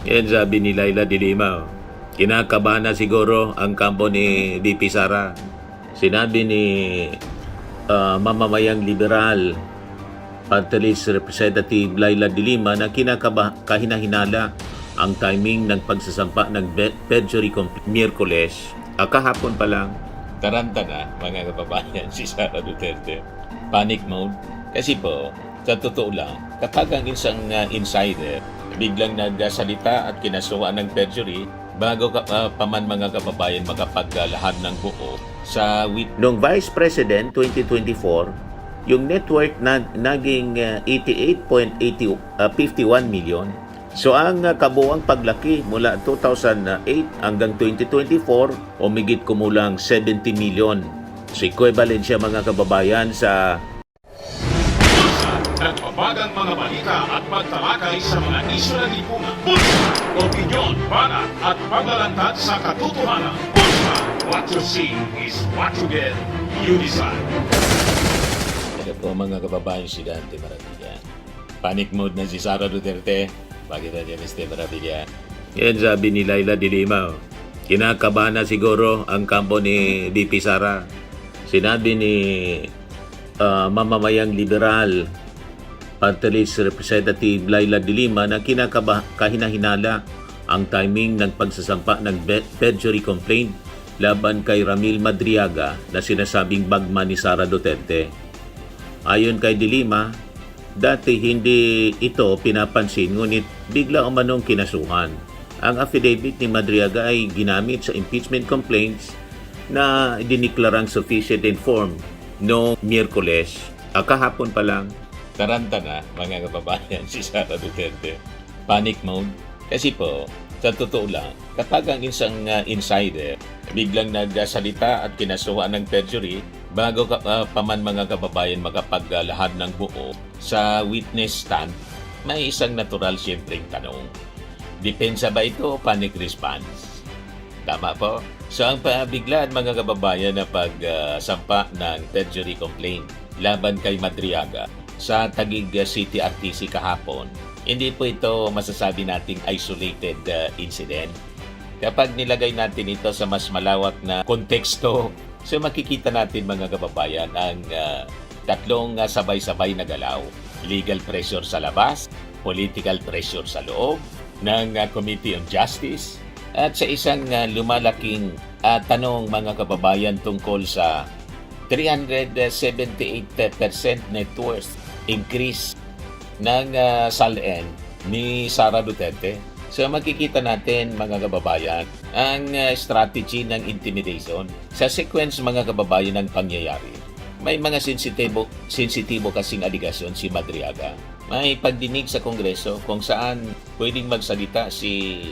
Yan sabi ni Laila de Lima. Kinakabahan na siguro ang kampo ni VP Sara. Sinabi ni mamamayang liberal Party List Representative Laila de Lima na kahinahinala ang timing ng pagsasampa ng perjury Miyerkules. Kahapon pa lang, taranta na mga kababayan si Sara Duterte. Panic mode. Kasi po, sa totoo lang, kapag ang isang insider biglang nagsalita at kinasuhan ng perjury, bago pa man mga kababayan makapaglahad ng buo sa noong Vice President 2024, yung net worth naging 88.51 million. So ang kabuuang paglaki mula 2008 hanggang 2024, umigit kumulang 70 million. So equivalent siya mga kababayan sa nagbabagang mga balita at pagtalakay sa mga isyu ng lipunan. Bulsa! Opinyon, banat at paglalantad sa katotohanan. Bulsa! What you see is what you get. You decide. Ito po mga kababayan, si Dante Maravilla. Panic mode na si Sara Duterte. Bakit na dyan, Mr. Maravilla? Yan sabi ni Laila de Lima. Kinakabahan na siguro ang kampo ni VP Sara. Sinabi ni mamamayang liberal Party List Representative Laila de Lima na kahinahinala ang timing ng pagsasampa ng perjury complaint laban kay Ramil Madriaga na sinasabing bagman ni Sara Duterte. Ayon kay de Lima, dati hindi ito pinapansin ngunit bigla umanong kinasuhan. Ang affidavit ni Madriaga ay ginamit sa impeachment complaints na diniklarang sufficient and form noong Miyerkules. Kahapon pa lang, taranta na mga kababayan si Sara Duterte. Panic mode. Kasi po, sa totoo lang, kapag ang isang insider biglang nagsalita at kinasuhan ng perjury, bago pa man mga kababayan makapaglahad ng buo sa witness stand, may isang natural siyempreng tanong. Depensa ba ito o panic response? Tama po. So ang biglaan mga kababayan na pagsampa ng perjury complaint laban kay Madriaga sa Taguig City RTC kahapon, hindi po ito masasabi nating isolated incident. Kapag nilagay natin ito sa mas malawak na konteksto, so makikita natin mga kababayan ang tatlong sabay-sabay na galaw. Legal pressure sa labas, political pressure sa loob ng Committee on Justice, at sa isang lumalaking tanong mga kababayan tungkol sa 378% net worth increase ng SALN ni Sara Duterte. So makikita natin mga kababayan ang strategy ng intimidation sa sequence mga kababayan ng pangyayari. May mga sensitibo kasing aligasyon si Madriaga. May pagdinig sa Kongreso kung saan pwedeng magsalita si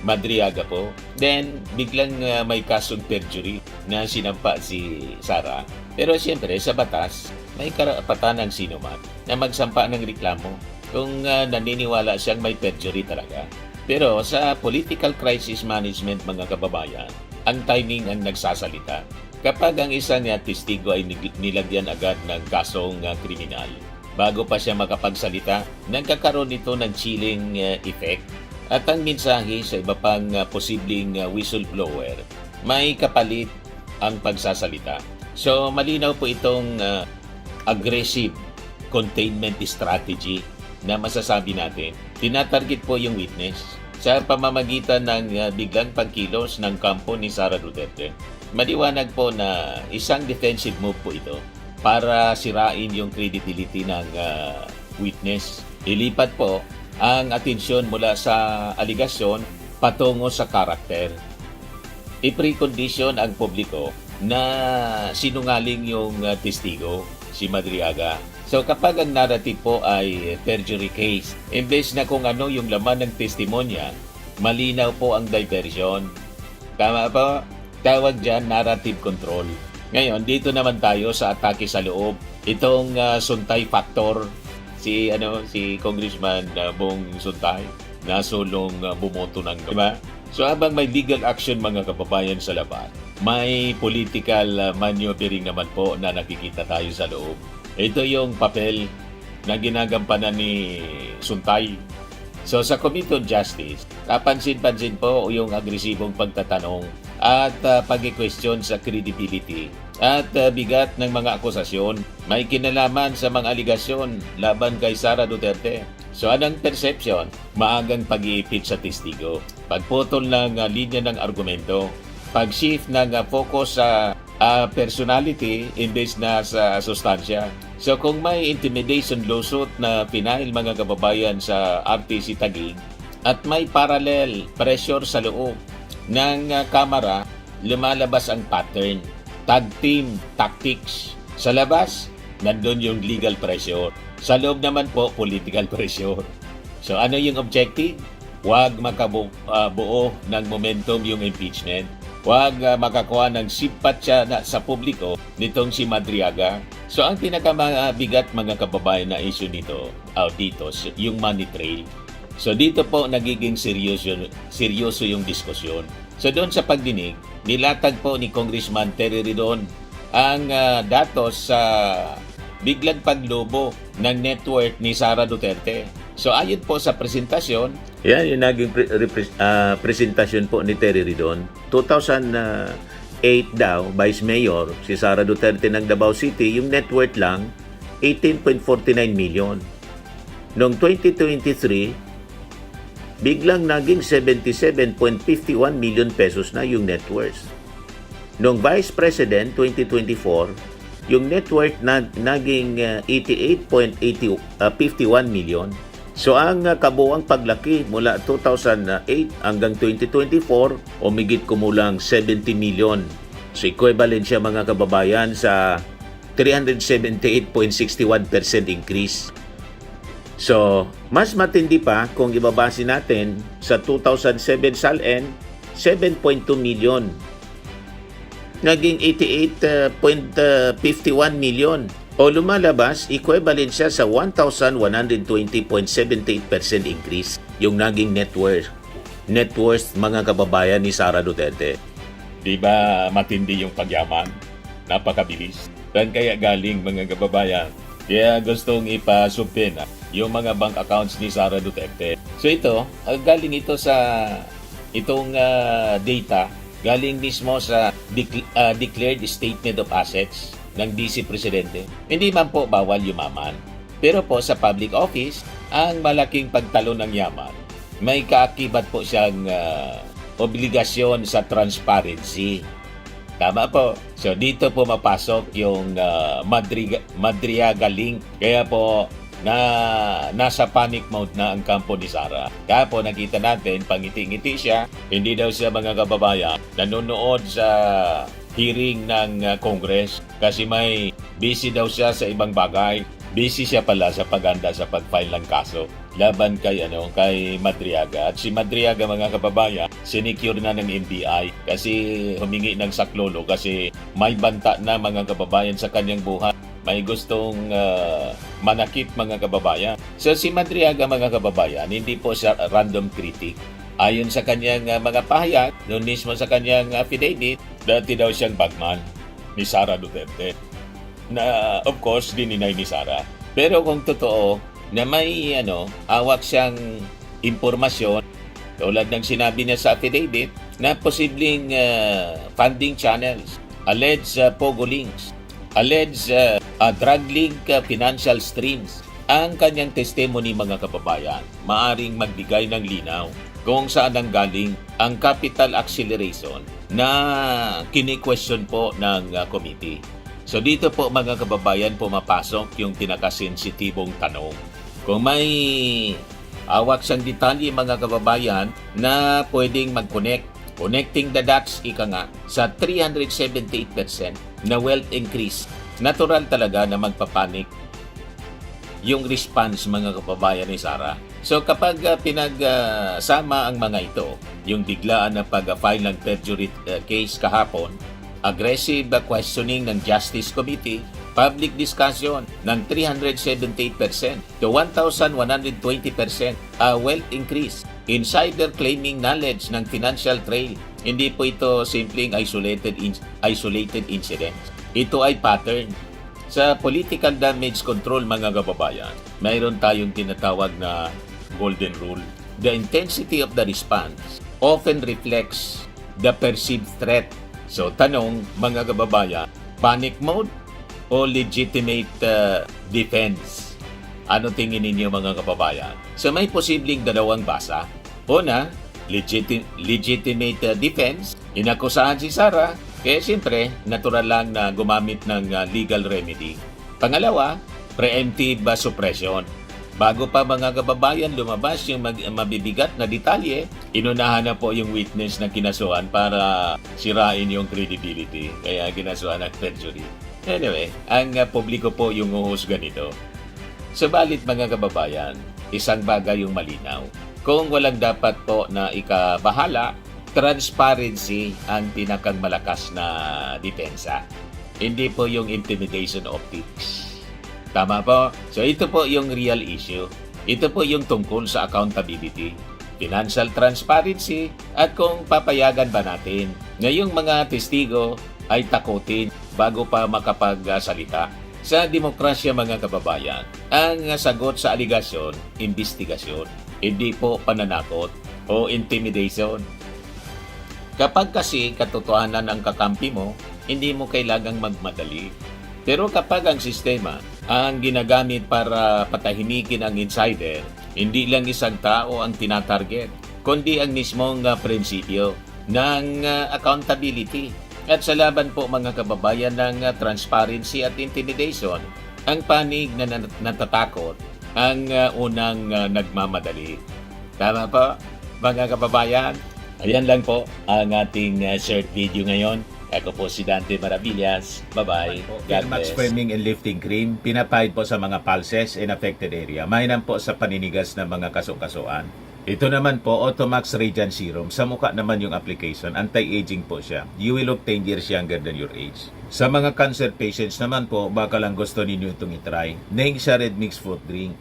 Madriaga po. Then biglang may kasong perjury na sinampa si Sara. Pero siyempre sa batas, may karapatan ng sino man na magsampa ng reklamo kung naniniwala siyang may perjury talaga. Pero sa political crisis management mga kababayan, ang timing ang nagsasalita. Kapag ang isang testigo ay nilagyan agad ng kasong kriminal, bago pa siya makapagsalita, nagkakaroon ito ng chilling effect. At ang mensahe sa iba pang posibleng whistleblower, may kapalit ang pagsasalita. So malinaw po itong aggressive containment strategy na masasabi natin. Tinatarget po yung witness sa pamamagitan ng biglang pagkilos ng kampo ni Sara Duterte. Maliwanag po na isang defensive move po ito para sirain yung credibility ng witness. Ilipat po ang atensyon mula sa aligasyon patungo sa karakter. I-precondition ang publiko na sinungaling yung testigo, si Madriaga. So kapag ang narrative po ay perjury case, imbes na kung ano yung laman ng testimonya, malinaw po ang diversion. Tama po? Tawag dyan narrative control. Ngayon, dito naman tayo sa atake sa loob. Itong Suntay factor, si Congressman Bong Suntay, nasulong bumoto ng diba? So habang may legal action mga kababayan sa labas, may political maneuvering naman po na nakikita tayo sa loob. Ito yung papel na ginagampanan ni Suntay So sa Committee on Justice, kapansin-pansin po yung agresibong pagtatanong at pag-question sa credibility at bigat ng mga akusasyon. May kinalaman sa mga aligasyon laban kay Sara Duterte. So anong perception? Maagang pag-iipit sa testigo, pagputol ng linya ng argumento, pag-shift ng focus sa personality imbes na sa sustansya. So kung may intimidation lawsuit na pinail mga kababayan sa RTC Taguig at may parallel pressure sa loob ng kamara, lumalabas ang pattern. Tag team tactics. Sa labas, nandun yung legal pressure. Sa loob naman po, political pressure. So ano yung objective? Huwag makabuo ng momentum yung impeachment. Huwag makakuha ng simpatsya sa publiko nitong si Madriaga. So ang pinakamabigat mga kababayan na issue nito, dito, yung money trail. So dito po nagiging seryoso yung diskusyon. So doon sa pagdinig, nilatag po ni Congressman Terry Ridon ang datos sa biglang paglobo ng net worth ni Sara Duterte. So ayon po sa presentasyon, yan yung naging presentasyon po ni Terry Ridon. 2008 daw, Vice Mayor, si Sara Duterte ng Davao City, yung net worth lang, 18.49 million. Noong 2023, biglang naging 77.51 million pesos na yung net worth. Noong Vice President 2024, yung net worth naging 88.51 million. So ang kabuuang paglaki mula 2008 hanggang 2024, umigit kumulang 70 million. So equivalent siya mga kababayan sa 378.61% increase. So, mas matindi pa kung ibabase natin sa 2007 SALN, 7.2 million. Naging 88.51 million. O lumalabas, equivalent siya sa 1,120.78% increase yung naging net worth. Net worth mga kababayan ni Sara Duterte. Di ba matindi yung pagyaman? Napakabilis. Saan kaya galing mga kababayan? Kaya gustong ipasumpin yung mga bank accounts ni Sara Duterte. So ito, galing ito sa itong data, galing mismo sa declared statement of assets ng DC Presidente. Hindi man po bawal yumaman. Pero po sa public office, ang malaking pagtalo ng yaman, may kaakibat po siyang obligasyon sa transparency. Tama po. So dito po mapasok yung Madriaga link. Kaya po nasa panic mode na ang kampo ni Sara. Kaya po nakita natin, pangiti-ngiti siya. Hindi daw siya mga kababayan nanonood sa hearing ng Congress kasi may busy daw siya sa ibang bagay. Busy siya pala sa paganda sa pag-file ng kaso laban kay Madriaga. At si Madriaga mga kababayan, sinecure na ng NBI kasi humingi ng saklolo kasi may banta na mga kababayan sa kanyang buhay. May gustong manakit mga kababayan. So si Madriaga mga kababayan, hindi po siya random critic. Ayon sa kanyang mga pahayag, noon mismo sa kanyang affidavit, dati daw siyang bagman ni Sara Duterte. Na of course, dininay ni Sara. Pero kung totoo na may awak siyang impormasyon, tulad ng sinabi niya sa affidavit, na posibleng funding channels, alleged pogo links, alleged drug link financial streams, ang kanyang testimony mga kababayan, maaring magbigay ng linaw kung saan ang galing ang capital acceleration na kini-question po ng committee. So dito po mga kababayan pumapasok yung pinakasensitibong tanong. Kung may awak siyang detalye mga kababayan na pwedeng connecting the dots sa 378% na wealth increase, natural talaga na magpapanik yung response mga kababayan ni Sara. So kapag pinagsama ang mga ito, yung biglaan na pag-file ng perjury case kahapon, aggressive questioning ng Justice Committee, public discussion ng 378% to 1,120% wealth increase, insider claiming knowledge ng financial trail. Hindi po ito simpleng isolated incident. Ito ay pattern. Sa political damage control mga kababayan, mayroon tayong tinatawag na golden rule. The intensity of the response often reflects the perceived threat. So tanong mga kababayan, panic mode o legitimate defense? Ano tingin ninyo mga kababayan? So may posibleng dalawang basa. Una, legitimate defense. Inakusahan si Sara, kaya siyempre, natural lang na gumamit ng legal remedy. Pangalawa, preemptive suppression. Bago pa mga kababayan lumabas yung mabibigat na detalye, inunahan na po yung witness na kinasuhan para sirain yung credibility. Kaya kinasuhan ng perjury. Anyway, ang publiko po yung uhusga nito. Subalit mga kababayan, isang bagay yung malinaw. Kung walang dapat po na ikabahala, transparency ang pinakang malakas na depensa. Hindi po yung intimidation optics. Tama po? So ito po yung real issue. Ito po yung tungkol sa accountability, financial transparency, at kung papayagan ba natin na yung mga testigo ay takutin bago pa makapagsalita. Sa demokrasya mga kababayan, ang sagot sa aligasyon, investigasyon, hindi po pananakot o intimidation. Kapag kasi katotohanan ang kakampi mo, hindi mo kailangang magmadali. Pero kapag ang sistema ang ginagamit para patahimikin ang insider, hindi lang isang tao ang tinatarget, kundi ang mismong prinsipyo ng accountability. At sa laban po mga kababayan ng transparency at intimidation, ang panig na natatakot ang unang nagmamadali. Tama po mga kababayan? Ayan lang po ang ating short video ngayon. Ako po si Dante Maravillas. Bye-bye. God bless. Firming and lifting cream, pinapahid po sa mga pulses in affected area. Mainam po sa paninigas ng mga kasukasuan. Ito naman po, Automax Radiant Serum. Sa mukha naman yung application. Anti-aging po siya. You will look 10 years younger than your age. Sa mga cancer patients naman po, baka lang gusto ninyo itong itry. Naing siya red mixed fruit drink.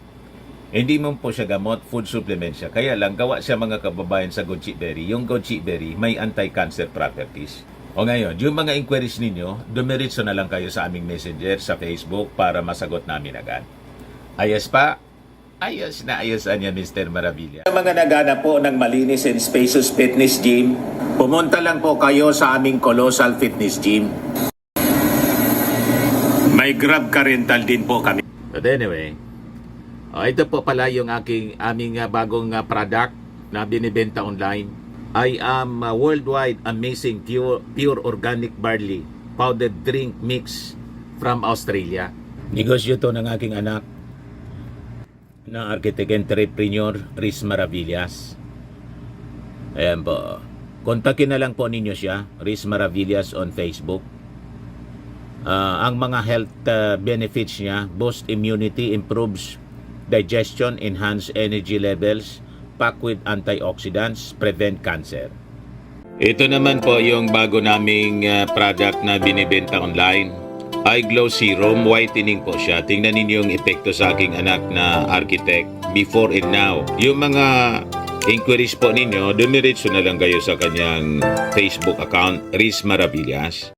Hindi mo po siya gamot, food supplement siya. Kaya lang, gawa siya mga kababayan sa goji berry. Yung goji berry, may anti-cancer properties. O ngayon, yung mga inquiries ninyo, dumiritso na lang kayo sa aming messenger sa Facebook para masagot namin agad. Ayos pa? Ayos na ayos niya, Mr. Maravilla. Sa mga naghanap po ng malinis and spacious fitness gym, pumunta lang po kayo sa aming Colossal Fitness Gym. May Grab car rental din po kami. But anyway, ito po pala yung aming bagong product na binibenta online. I am worldwide amazing pure organic barley powdered drink mix from Australia. Negosyo to ng aking anak na architect entrepreneur Riz Maravillas. Ayan po. Kontakin na lang po ninyo siya, Riz Maravillas on Facebook. Ang mga health benefits niya, boost immunity, improves digestion, enhance energy levels, packed with antioxidants, prevent cancer. Ito naman po yung bago naming product na binibenta online. Eye Glow Serum, whitening po siya. Tingnan ninyo yung epekto sa aking anak na architect before and now. Yung mga inquiries po ninyo, dumiretso na lang kayo sa kanyang Facebook account, Riz Maravillas.